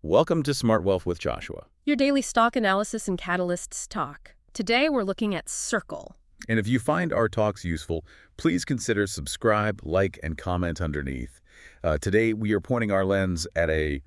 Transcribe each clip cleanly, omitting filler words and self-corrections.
Welcome to Smart Wealth with Joshua. Your daily stock analysis and catalysts talk. Today we're looking at Circle. And if you find our talks useful, please consider subscribe, like, and comment underneath. Today we are pointing our lens at a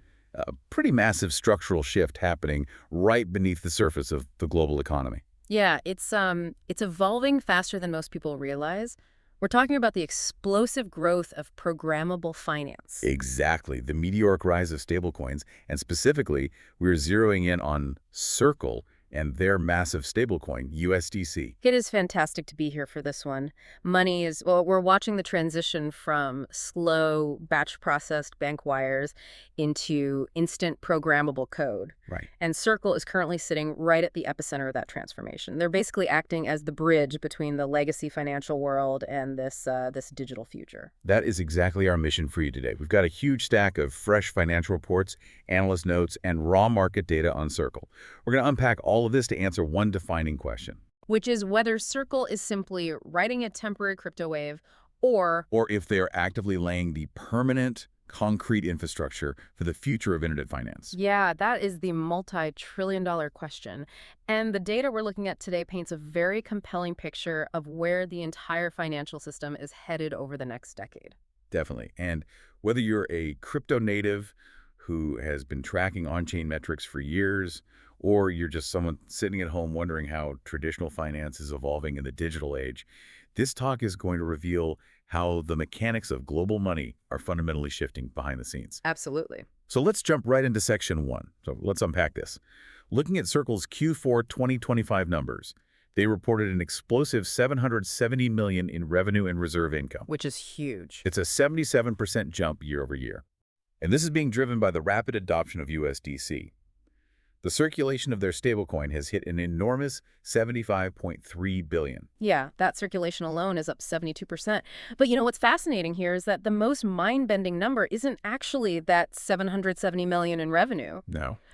pretty massive structural shift happening right beneath the surface of the global economy. Yeah, it's evolving faster than most people realize. We're talking about the explosive growth of programmable finance. Exactly, the meteoric rise of stablecoins, and specifically, we're zeroing in on Circle and their massive stablecoin, USDC. It is fantastic to be here for this one. We're watching the transition from slow, batch-processed bank wires into instant programmable code. Right. And Circle is currently sitting right at the epicenter of that transformation. They're basically acting as the bridge between the legacy financial world and this digital future. That is exactly our mission for you today. We've got a huge stack of fresh financial reports, analyst notes, and raw market data on Circle. We're going to unpack all of this to answer one defining question. Which is whether Circle is simply riding a temporary crypto wave or if they are actively laying the permanent, concrete infrastructure for the future of internet finance. Yeah, that is the multi-trillion-dollar question. And the data we're looking at today paints a very compelling picture of where the entire financial system is headed over the next decade. Definitely. And whether you're a crypto native who has been tracking on-chain metrics for years, or you're just someone sitting at home wondering how traditional finance is evolving in the digital age, this talk is going to reveal how the mechanics of global money are fundamentally shifting behind the scenes. Absolutely. So let's jump right into section 1. So let's unpack this. Looking at Circle's Q4 2025 numbers, they reported an explosive $770 million in revenue and reserve income. Which is huge. It's a 77% jump year over year. And this is being driven by the rapid adoption of USDC. The circulation of their stablecoin has hit an enormous $75.3 billion. Yeah, that circulation alone is up 72%. But what's fascinating here is that the most mind-bending number isn't actually that $770 million in revenue.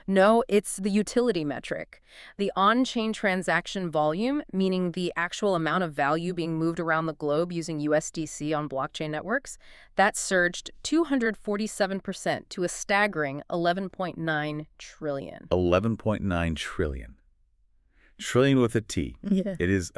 No, it's the utility metric. The on-chain transaction volume, meaning the actual amount of value being moved around the globe using USDC on blockchain networks, that surged 247% to a staggering 11.9 trillion. 11.9 trillion. Trillion with a T. Yeah. It is,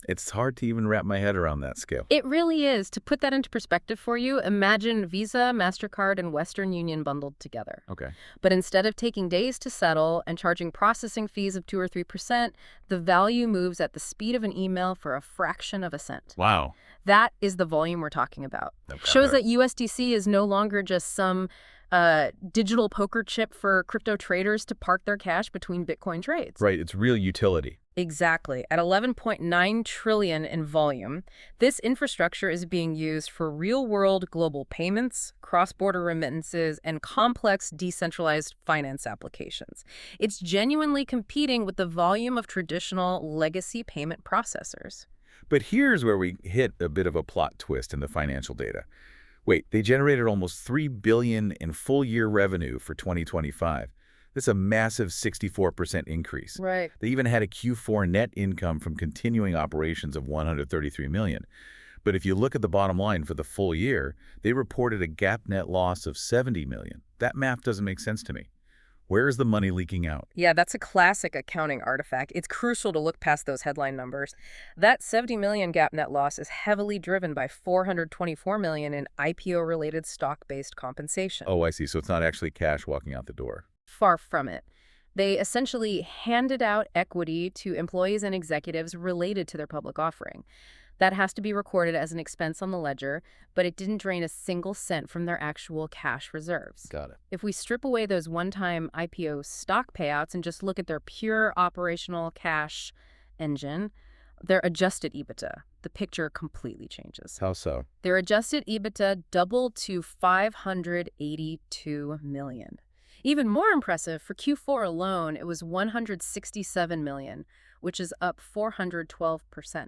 it's hard to even wrap my head around that scale. It really is. To put that into perspective for you, imagine Visa, MasterCard, and Western Union bundled together. Okay. But instead of taking days to settle and charging processing fees of 2 or 3%, the value moves at the speed of an email for a fraction of a cent. Wow. That is the volume we're talking about. Okay. Shows that USDC is no longer just some digital poker chip for crypto traders to park their cash between Bitcoin trades. Right, it's real utility. Exactly. At 11.9 trillion in volume, this infrastructure is being used for real-world global payments, cross-border remittances, and complex decentralized finance applications. It's genuinely competing with the volume of traditional legacy payment processors. But here's where we hit a bit of a plot twist in the financial data. Wait, they generated almost $3 billion in full-year revenue for 2025. That's a massive 64% increase. Right. They even had a Q4 net income from continuing operations of $133 million. But if you look at the bottom line for the full year, they reported a GAAP net loss of $70 million. That math doesn't make sense to me. Where is the money leaking out? Yeah, that's a classic accounting artifact. It's crucial to look past those headline numbers. That $70 million GAAP net loss is heavily driven by $424 million in IPO-related stock-based compensation. Oh, I see. So it's not actually cash walking out the door. Far from it. They essentially handed out equity to employees and executives related to their public offering. That has to be recorded as an expense on the ledger, but it didn't drain a single cent from their actual cash reserves. Got it. If we strip away those one-time IPO stock payouts and just look at their pure operational cash engine, their adjusted EBITDA, the picture completely changes. How so? Their adjusted EBITDA doubled to $582 million. Even more impressive, for Q4 alone, it was $167 million, which is up 412%.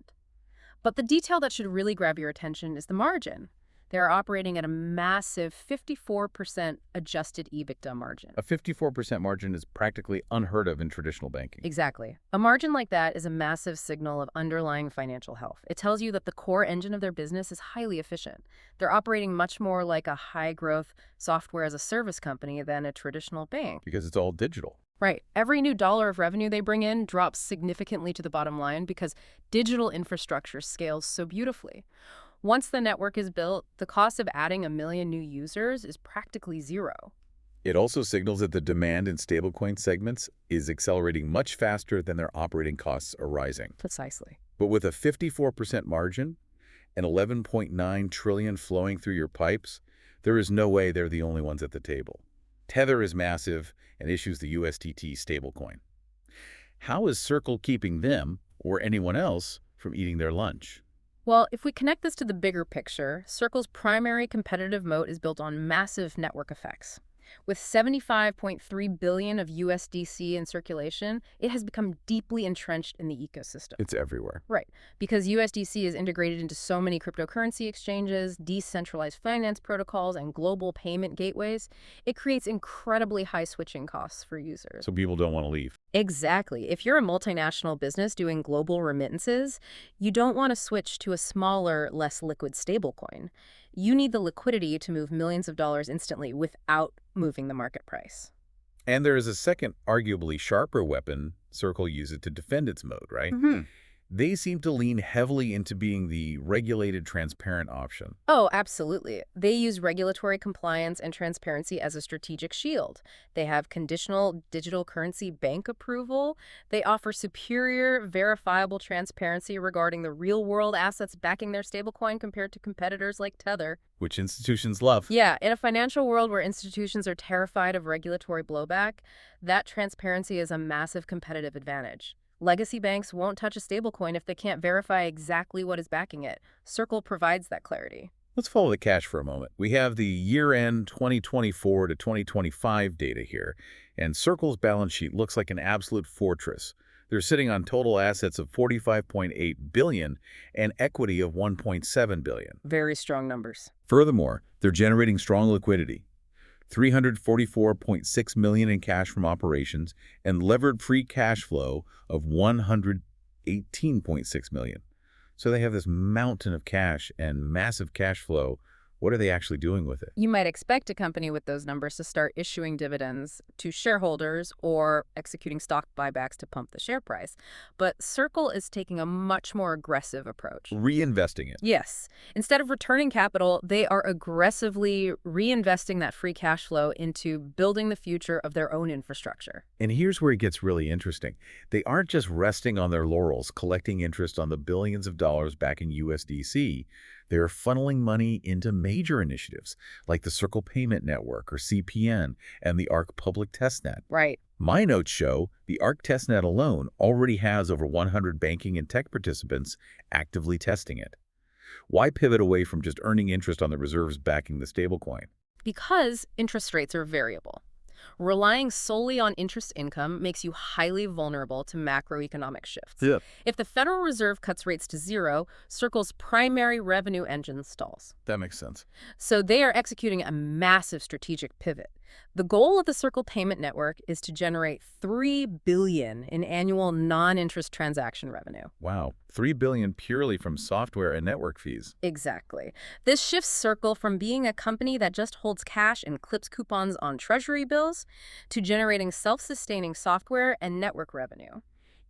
But the detail that should really grab your attention is the margin. They're operating at a massive 54% adjusted EBITDA margin. A 54% margin is practically unheard of in traditional banking. Exactly. A margin like that is a massive signal of underlying financial health. It tells you that the core engine of their business is highly efficient. They're operating much more like a high-growth software-as-a-service company than a traditional bank. Because it's all digital. Right. Every new dollar of revenue they bring in drops significantly to the bottom line because digital infrastructure scales so beautifully. Once the network is built, the cost of adding 1 million new users is practically zero. It also signals that the demand in stablecoin segments is accelerating much faster than their operating costs are rising. Precisely. But with a 54% margin and 11.9 trillion flowing through your pipes, there is no way they're the only ones at the table. Tether is massive and issues the USDT stablecoin. How is Circle keeping them, or anyone else, from eating their lunch? Well, if we connect this to the bigger picture, Circle's primary competitive moat is built on massive network effects. With 75.3 billion of USDC in circulation, it has become deeply entrenched in the ecosystem. It's everywhere. Right, because USDC is integrated into so many cryptocurrency exchanges, decentralized finance protocols, and global payment gateways, it creates incredibly high switching costs for users. So people don't want to leave. Exactly. If you're a multinational business doing global remittances, you don't want to switch to a smaller, less liquid stablecoin. You need the liquidity to move millions of dollars instantly without moving the market price. And there is a second, arguably sharper weapon Circle uses to defend its moat, right? They seem to lean heavily into being the regulated, transparent option. Oh, absolutely. They use regulatory compliance and transparency as a strategic shield. They have conditional digital currency bank approval. They offer superior, verifiable transparency regarding the real-world assets backing their stablecoin compared to competitors like Tether. Which institutions love. Yeah, in a financial world where institutions are terrified of regulatory blowback, that transparency is a massive competitive advantage. Legacy banks won't touch a stablecoin if they can't verify exactly what is backing it. Circle provides that clarity. Let's follow the cash for a moment. We have the year-end 2024 to 2025 data here, and Circle's balance sheet looks like an absolute fortress. They're sitting on total assets of $45.8 billion and equity of $1.7 billion. Very strong numbers. Furthermore, they're generating strong liquidity. $344.6 million in cash from operations and levered free cash flow of $118.6 million. So they have this mountain of cash and massive cash flow. What are they actually doing with it? You might expect a company with those numbers to start issuing dividends to shareholders or executing stock buybacks to pump the share price. But Circle is taking a much more aggressive approach. Reinvesting it. Yes. Instead of returning capital, they are aggressively reinvesting that free cash flow into building the future of their own infrastructure. And here's where it gets really interesting. They aren't just resting on their laurels, collecting interest on the billions of dollars back in USDC. They're funneling money into major initiatives like the Circle Payment Network, or CPN, and the ARC Public Testnet. Right. My notes show the ARC Testnet alone already has over 100 banking and tech participants actively testing it. Why pivot away from just earning interest on the reserves backing the stablecoin? Because interest rates are variable. Relying solely on interest income makes you highly vulnerable to macroeconomic shifts. Yeah. If the Federal Reserve cuts rates to zero, Circle's primary revenue engine stalls. That makes sense. So they are executing a massive strategic pivot. The goal of the Circle Payment Network is to generate $3 billion in annual non-interest transaction revenue. Wow, $3 billion purely from software and network fees. Exactly. This shifts Circle from being a company that just holds cash and clips coupons on treasury bills to generating self-sustaining software and network revenue.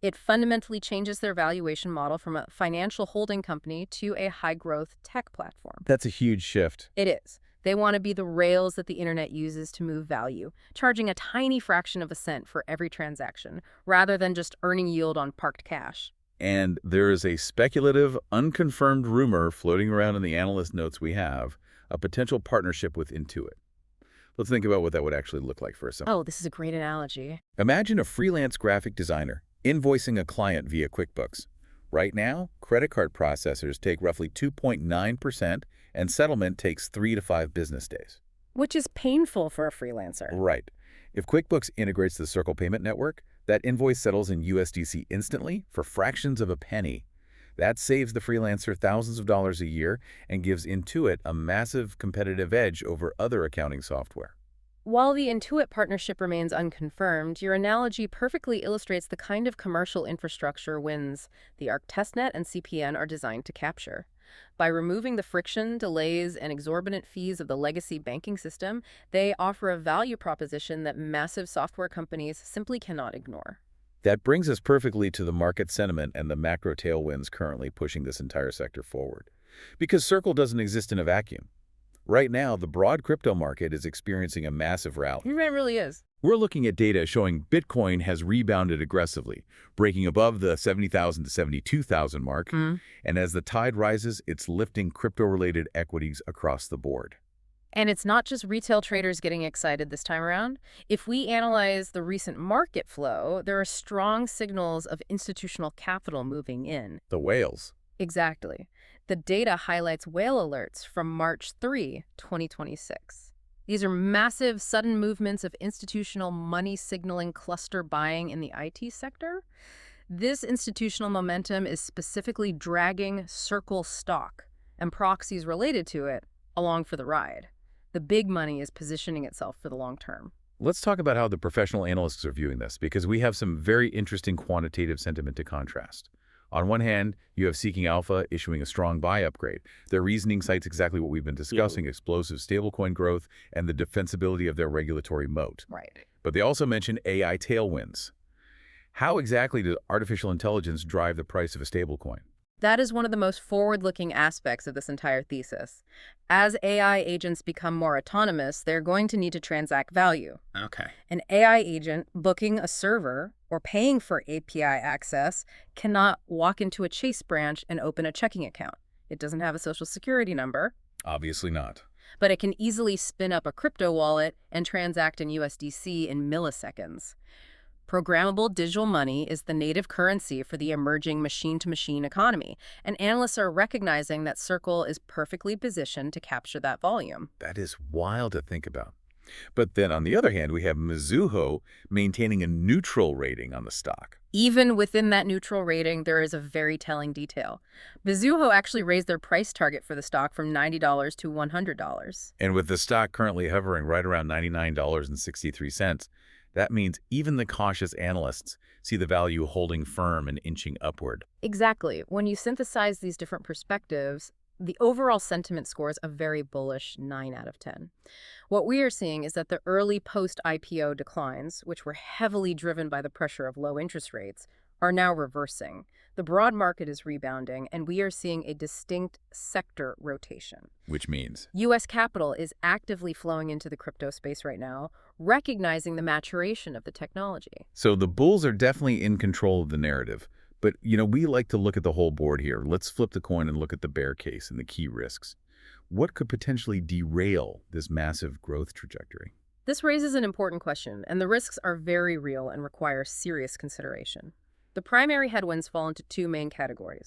It fundamentally changes their valuation model from a financial holding company to a high-growth tech platform. That's a huge shift. It is. They want to be the rails that the internet uses to move value, charging a tiny fraction of a cent for every transaction, rather than just earning yield on parked cash. And there is a speculative, unconfirmed rumor floating around in the analyst notes we have, a potential partnership with Intuit. Let's think about what that would actually look like for a second. Oh, this is a great analogy. Imagine a freelance graphic designer invoicing a client via QuickBooks. Right now, credit card processors take roughly 2.9%, and settlement takes 3 to 5 business days. Which is painful for a freelancer. Right. If QuickBooks integrates the Circle Payment Network, that invoice settles in USDC instantly for fractions of a penny. That saves the freelancer thousands of dollars a year and gives Intuit a massive competitive edge over other accounting software. While the Intuit partnership remains unconfirmed, your analogy perfectly illustrates the kind of commercial infrastructure wins the Arc testnet and CPN are designed to capture. By removing the friction, delays, and exorbitant fees of the legacy banking system, they offer a value proposition that massive software companies simply cannot ignore. That brings us perfectly to the market sentiment and the macro tailwinds currently pushing this entire sector forward. Because Circle doesn't exist in a vacuum. Right now, the broad crypto market is experiencing a massive rally. It really is. We're looking at data showing Bitcoin has rebounded aggressively, breaking above the 70,000 to 72,000 mark. And as the tide rises, it's lifting crypto-related equities across the board. And it's not just retail traders getting excited this time around. If we analyze the recent market flow, there are strong signals of institutional capital moving in. The whales. Exactly. The data highlights whale alerts from March 3, 2026. These are massive, sudden movements of institutional money signaling cluster buying in the IT sector. This institutional momentum is specifically dragging Circle stock and proxies related to it along for the ride. The big money is positioning itself for the long term. Let's talk about how the professional analysts are viewing this, because we have some very interesting quantitative sentiment to contrast. On one hand, you have Seeking Alpha issuing a strong buy upgrade. Their reasoning cites exactly what we've been discussing, explosive stablecoin growth and the defensibility of their regulatory moat. Right. But they also mention AI tailwinds. How exactly does artificial intelligence drive the price of a stablecoin? That is one of the most forward-looking aspects of this entire thesis. As AI agents become more autonomous, they're going to need to transact value. Okay. An AI agent booking a server or paying for API access cannot walk into a Chase branch and open a checking account. It doesn't have a social security number. Obviously not. But it can easily spin up a crypto wallet and transact in USDC in milliseconds. Programmable digital money is the native currency for the emerging machine-to-machine economy, and analysts are recognizing that Circle is perfectly positioned to capture that volume. That is wild to think about. But then on the other hand, we have Mizuho maintaining a neutral rating on the stock. Even within that neutral rating, there is a very telling detail. Mizuho actually raised their price target for the stock from $90 to $100. And with the stock currently hovering right around $99.63, that means even the cautious analysts see the value holding firm and inching upward. Exactly. When you synthesize these different perspectives, the overall sentiment scores a very bullish 9 out of 10. What we are seeing is that the early post-IPO declines, which were heavily driven by the pressure of low interest rates, are now reversing. The broad market is rebounding, and we are seeing a distinct sector rotation. Which means? U.S. capital is actively flowing into the crypto space right now, recognizing the maturation of the technology. So the bulls are definitely in control of the narrative. But, we like to look at the whole board here. Let's flip the coin and look at the bear case and the key risks. What could potentially derail this massive growth trajectory? This raises an important question, and the risks are very real and require serious consideration. The primary headwinds fall into two main categories: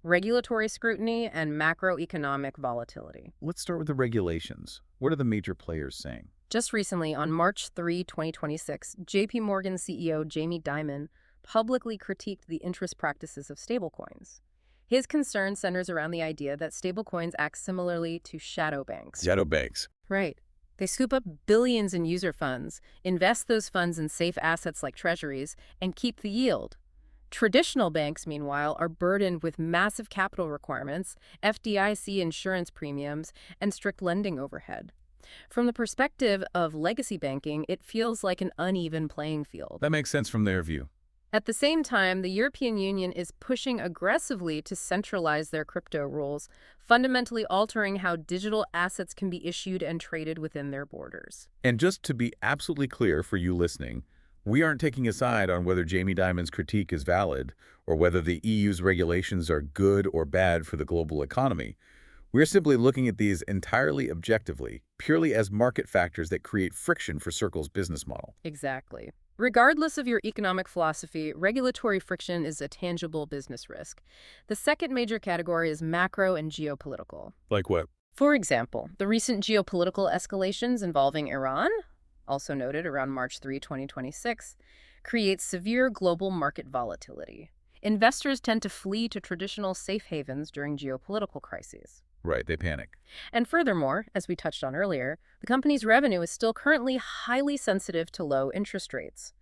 regulatory scrutiny and macroeconomic volatility. Let's start with the regulations. What are the major players saying? Just recently, on March 3, 2026, JP Morgan CEO Jamie Dimon publicly critiqued the interest practices of stablecoins. His concern centers around the idea that stablecoins act similarly to shadow banks. Shadow banks. Right. They scoop up billions in user funds, invest those funds in safe assets like treasuries, and keep the yield. Traditional banks, meanwhile, are burdened with massive capital requirements, FDIC insurance premiums, and strict lending overhead. From the perspective of legacy banking, it feels like an uneven playing field. That makes sense from their view. At the same time, the European Union is pushing aggressively to centralize their crypto rules, fundamentally altering how digital assets can be issued and traded within their borders. And just to be absolutely clear for you listening, we aren't taking a side on whether Jamie Dimon's critique is valid or whether the EU's regulations are good or bad for the global economy. We're simply looking at these entirely objectively, purely as market factors that create friction for Circle's business model. Exactly. Regardless of your economic philosophy, regulatory friction is a tangible business risk. The second major category is macro and geopolitical. Like what? For example, the recent geopolitical escalations involving Iran, also noted around March 3, 2026, creates severe global market volatility. Investors tend to flee to traditional safe havens during geopolitical crises. Right, they panic. And furthermore, as we touched on earlier, the company's revenue is still currently highly sensitive to low interest rates.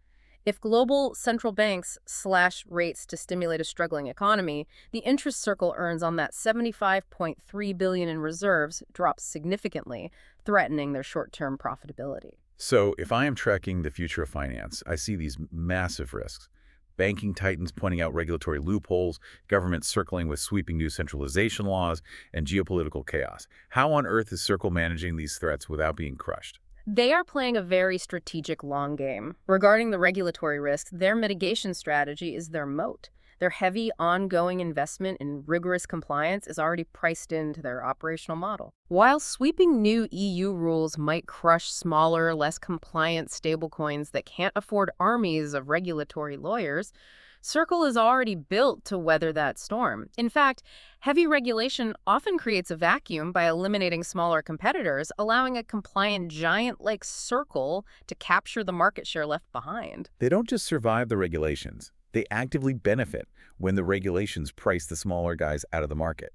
If global central banks slash rates to stimulate a struggling economy, the interest Circle earns on that $75.3 billion in reserves drops significantly, threatening their short-term profitability. So if I am tracking the future of finance, I see these massive risks. Banking titans pointing out regulatory loopholes, governments circling with sweeping new centralization laws, and geopolitical chaos. How on earth is Circle managing these threats without being crushed? They are playing a very strategic long game. Regarding the regulatory risks, their mitigation strategy is their moat. Their heavy, ongoing investment in rigorous compliance is already priced into their operational model. While sweeping new EU rules might crush smaller, less compliant stablecoins that can't afford armies of regulatory lawyers, Circle is already built to weather that storm. In fact, heavy regulation often creates a vacuum by eliminating smaller competitors, allowing a compliant giant like Circle to capture the market share left behind. They don't just survive the regulations. They actively benefit when the regulations price the smaller guys out of the market.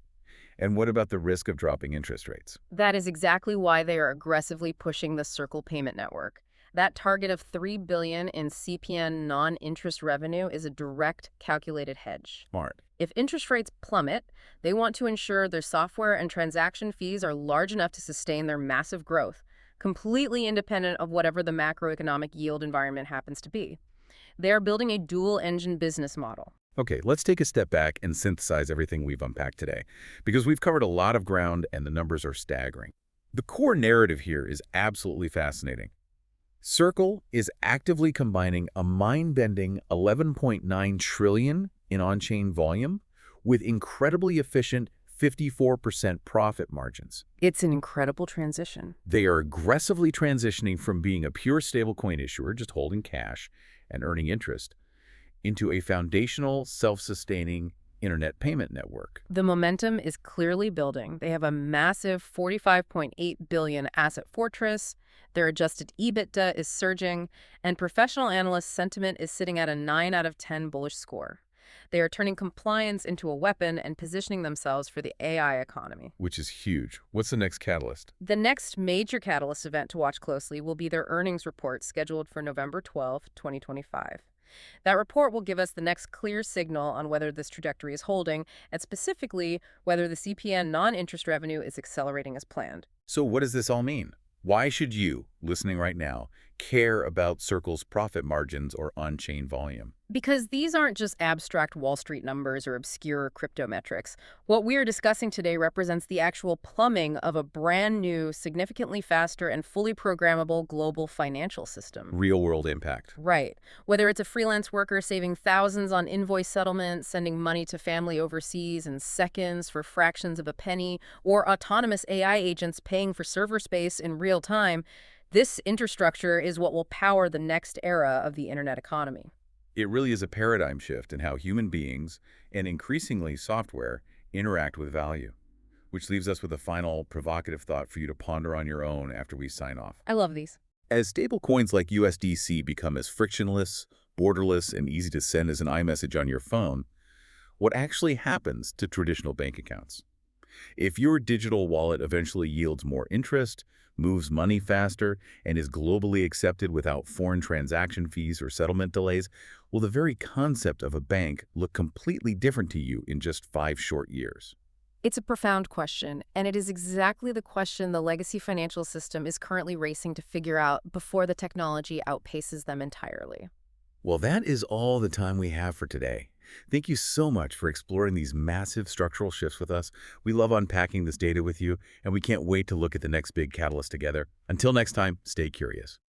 And what about the risk of dropping interest rates? That is exactly why they are aggressively pushing the Circle payment network. That target of $3 billion in CPN non-interest revenue is a direct calculated hedge. Smart. If interest rates plummet, they want to ensure their software and transaction fees are large enough to sustain their massive growth, completely independent of whatever the macroeconomic yield environment happens to be. They are building a dual-engine business model. Okay, let's take a step back and synthesize everything we've unpacked today, because we've covered a lot of ground and the numbers are staggering. The core narrative here is absolutely fascinating. Circle is actively combining a mind-bending 11.9 trillion in on-chain volume with incredibly efficient 54% profit margins. It's an incredible transition. They are aggressively transitioning from being a pure stablecoin issuer, just holding cash and earning interest, into a foundational, self-sustaining internet payment network. The momentum is clearly building. They have a massive $45.8 billion asset fortress. Their adjusted EBITDA is surging, and professional analyst sentiment is sitting at a 9 out of 10 bullish score. They are turning compliance into a weapon and positioning themselves for the AI economy. Which is huge. What's the next catalyst? The next major catalyst event to watch closely will be their earnings report scheduled for November 12, 2025. That report will give us the next clear signal on whether this trajectory is holding, and specifically whether the CPN non-interest revenue is accelerating as planned. So what does this all mean? Why should you, listening right now, care about Circle's profit margins or on-chain volume? Because these aren't just abstract Wall Street numbers or obscure crypto metrics. What we are discussing today represents the actual plumbing of a brand new, significantly faster and fully programmable global financial system. Real-world impact. Right. Whether it's a freelance worker saving thousands on invoice settlement, sending money to family overseas in seconds for fractions of a penny, or autonomous AI agents paying for server space in real time, this infrastructure is what will power the next era of the internet economy. It really is a paradigm shift in how human beings, and increasingly software, interact with value. Which leaves us with a final provocative thought for you to ponder on your own after we sign off. I love these. As stablecoins like USDC become as frictionless, borderless, and easy to send as an iMessage on your phone, what actually happens to traditional bank accounts? If your digital wallet eventually yields more interest, moves money faster, and is globally accepted without foreign transaction fees or settlement delays, will the very concept of a bank look completely different to you in just 5 short years? It's a profound question, and it is exactly the question the legacy financial system is currently racing to figure out before the technology outpaces them entirely. Well, that is all the time we have for today. Thank you so much for exploring these massive structural shifts with us. We love unpacking this data with you, and we can't wait to look at the next big catalyst together. Until next time, stay curious.